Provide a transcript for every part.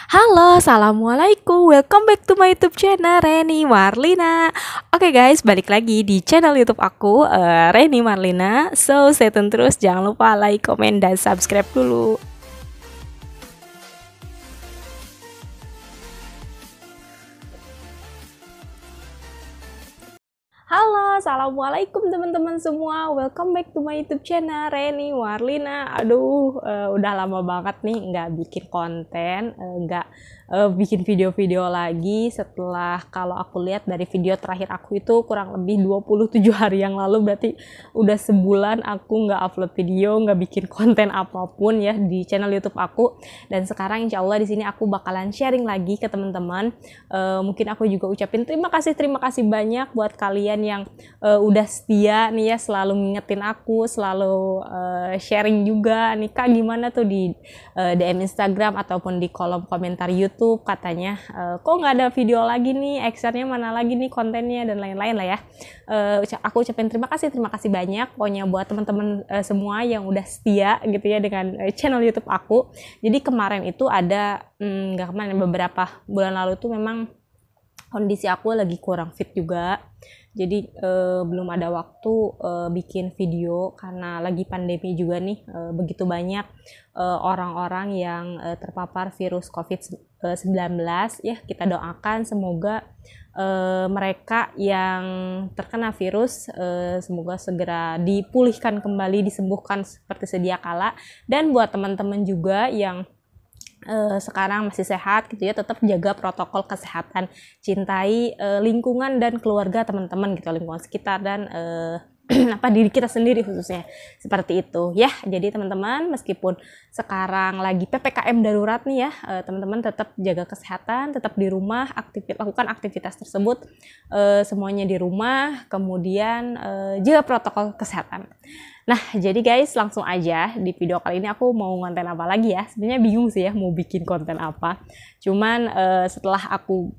Halo, assalamualaikum. Welcome back to my YouTube channel Reni Marlina. Oke guys, balik lagi di channel YouTube aku Reni Marlina. So stay tune terus, jangan lupa like, komen, dan subscribe dulu. Halo, assalamualaikum teman-teman semua. Welcome back to my YouTube channel Reni Marlina. Aduh, udah lama banget nih nggak bikin konten, nggak bikin video-video lagi. Setelah kalau aku lihat dari video terakhir aku itu kurang lebih 27 hari yang lalu, berarti udah sebulan aku nggak upload video, nggak bikin konten apapun ya di channel YouTube aku. Dan sekarang insya Allah di sini aku bakalan sharing lagi ke teman-teman. Mungkin aku juga ucapin terima kasih banyak buat kalian yang udah setia nih ya, selalu ngingetin aku, selalu sharing juga nih Kak gimana tuh di DM Instagram ataupun di kolom komentar YouTube, katanya kok nggak ada video lagi nih, X-nya mana lagi nih kontennya dan lain-lain lah ya. Aku ucapin terima kasih banyak pokoknya buat teman-teman semua yang udah setia gitu ya dengan channel YouTube aku. Jadi kemarin itu ada nggak kemarin, beberapa bulan lalu tuh memang kondisi aku lagi kurang fit juga, jadi belum ada waktu bikin video karena lagi pandemi juga nih. Begitu banyak orang-orang yang terpapar virus COVID-19 ya. Kita doakan semoga mereka yang terkena virus semoga segera dipulihkan kembali, disembuhkan seperti sedia kala. Dan buat teman-teman juga yang sekarang masih sehat gitu ya, tetap jaga protokol kesehatan, cintai lingkungan dan keluarga teman-teman gitu, lingkungan sekitar dan diri kita sendiri khususnya, seperti itu ya. Jadi teman-teman, meskipun sekarang lagi PPKM darurat nih ya, teman-teman tetap jaga kesehatan, tetap di rumah, lakukan aktivitas tersebut semuanya di rumah, kemudian jaga protokol kesehatan. Nah, jadi guys, langsung aja di video kali ini aku mau konten apa lagi ya. Sebenarnya bingung sih ya mau bikin konten apa. Cuman setelah aku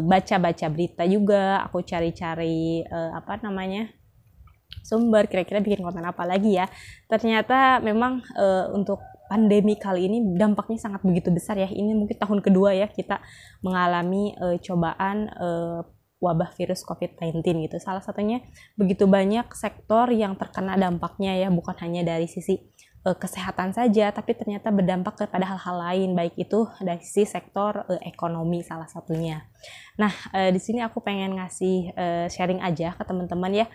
baca-baca berita juga, aku cari-cari sumber kira-kira bikin konten apa lagi ya. Ternyata memang untuk pandemi kali ini dampaknya sangat begitu besar ya. Ini mungkin tahun kedua ya kita mengalami cobaan wabah virus COVID-19 gitu. Salah satunya begitu banyak sektor yang terkena dampaknya ya, bukan hanya dari sisi kesehatan saja, tapi ternyata berdampak kepada hal-hal lain, baik itu dari sisi sektor ekonomi salah satunya. Nah, di sini aku pengen ngasih sharing aja ke teman-teman ya,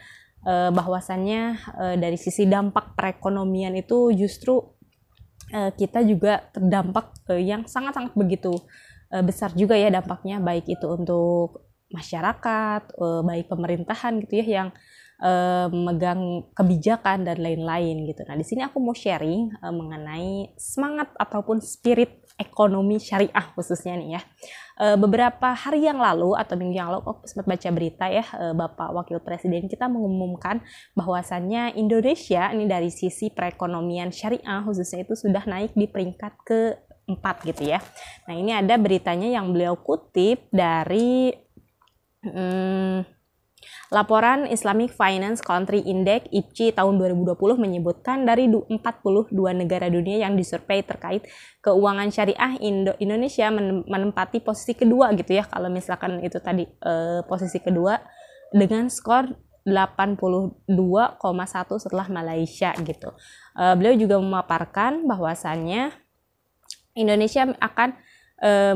bahwasannya dari sisi dampak perekonomian itu justru kita juga terdampak yang sangat-sangat begitu besar juga ya dampaknya, baik itu untuk masyarakat, baik pemerintahan gitu ya yang megang kebijakan dan lain-lain gitu. Nah, di sini aku mau sharing mengenai semangat ataupun spirit ekonomi syariah khususnya nih ya. Beberapa hari yang lalu atau minggu yang lalu aku sempat baca berita ya, Bapak Wakil Presiden kita mengumumkan bahwasannya Indonesia ini dari sisi perekonomian syariah khususnya itu sudah naik di peringkat ke-4 gitu ya. Nah, ini ada beritanya yang beliau kutip dari laporan Islamic Finance Country Index (IFCI) tahun 2020 menyebutkan dari 42 negara dunia yang disurvei terkait keuangan syariah, Indonesia menempati posisi kedua gitu ya. Kalau misalkan itu tadi posisi kedua dengan skor 82,1 setelah Malaysia gitu. Beliau juga memaparkan bahwasannya Indonesia akan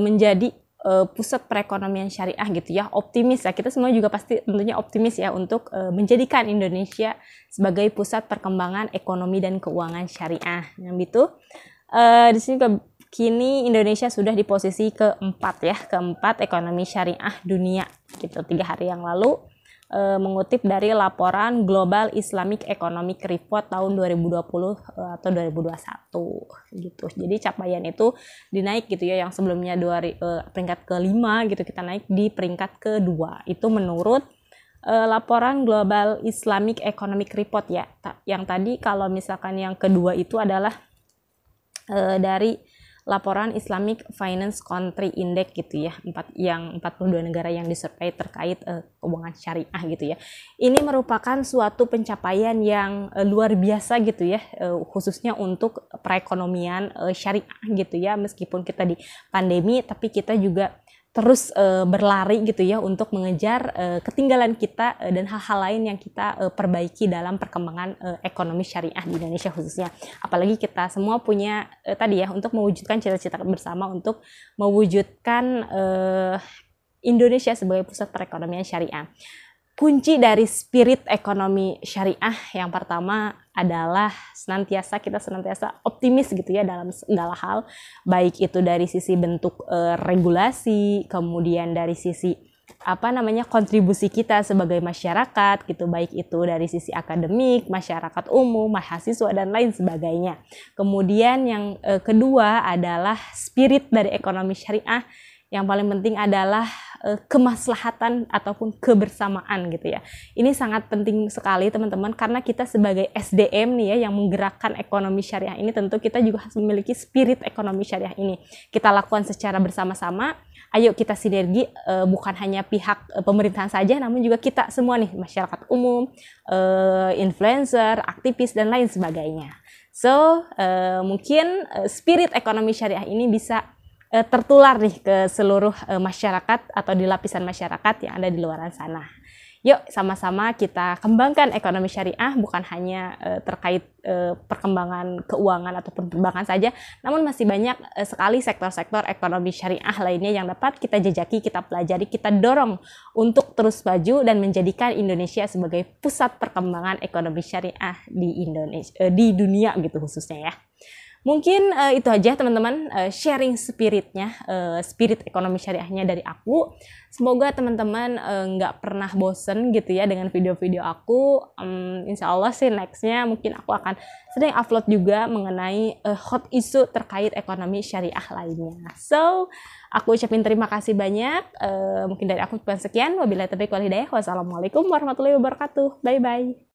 menjadi pusat perekonomian syariah gitu ya, optimis ya, kita semua juga pasti tentunya optimis ya untuk menjadikan Indonesia sebagai pusat perkembangan ekonomi dan keuangan syariah. Yang itu di sini kini Indonesia sudah di posisi keempat ya, keempat ekonomi syariah dunia gitu. 3 hari yang lalu mengutip dari laporan Global Islamic Economic Report tahun 2020 atau 2021 gitu. Jadi capaian itu dinaik gitu ya, yang sebelumnya peringkat ke-5 gitu, kita naik di peringkat ke-2. Itu menurut laporan Global Islamic Economic Report ya. Yang tadi kalau misalkan yang kedua itu adalah dari laporan Islamic Finance Country Index gitu ya, 42 negara yang disurvei terkait keuangan syariah gitu ya. Ini merupakan suatu pencapaian yang luar biasa gitu ya, khususnya untuk perekonomian syariah gitu ya. Meskipun kita di pandemi, tapi kita juga terus berlari gitu ya untuk mengejar ketinggalan kita dan hal-hal lain yang kita perbaiki dalam perkembangan ekonomi syariah di Indonesia khususnya. Apalagi kita semua punya tadi ya, untuk mewujudkan cita-cita bersama untuk mewujudkan Indonesia sebagai pusat perekonomian syariah. Kunci dari spirit ekonomi syariah yang pertama adalah kita senantiasa optimis gitu ya dalam segala hal, baik itu dari sisi bentuk regulasi, kemudian dari sisi kontribusi kita sebagai masyarakat gitu, baik itu dari sisi akademik, masyarakat umum, mahasiswa dan lain sebagainya. Kemudian yang kedua adalah spirit dari ekonomi syariah. Yang paling penting adalah kemaslahatan ataupun kebersamaan gitu ya. Ini sangat penting sekali teman-teman, karena kita sebagai SDM nih ya yang menggerakkan ekonomi syariah ini, tentu kita juga harus memiliki spirit ekonomi syariah ini. Kita lakukan secara bersama-sama. Ayo kita sinergi, bukan hanya pihak pemerintahan saja, namun juga kita semua nih, masyarakat umum, influencer, aktivis dan lain sebagainya. So mungkin spirit ekonomi syariah ini bisa tertular nih ke seluruh masyarakat atau di lapisan masyarakat yang ada di luar sana. Yuk sama-sama kita kembangkan ekonomi syariah, bukan hanya terkait perkembangan keuangan ataupun perbankan saja, namun masih banyak sekali sektor-sektor ekonomi syariah lainnya yang dapat kita jajaki, kita pelajari, kita dorong untuk terus maju dan menjadikan Indonesia sebagai pusat perkembangan ekonomi syariah di Indonesia, di dunia gitu khususnya ya. Mungkin itu aja teman-teman, sharing spiritnya, spirit ekonomi syariahnya dari aku. Semoga teman-teman nggak pernah bosen gitu ya dengan video-video aku. Insya Allah sih nextnya mungkin aku akan sering upload juga mengenai hot issue terkait ekonomi syariah lainnya. So, aku ucapin terima kasih banyak. Mungkin dari aku cuma sekian. Wabillahi taufiq wal hidayah. Wassalamualaikum warahmatullahi wabarakatuh. Bye-bye.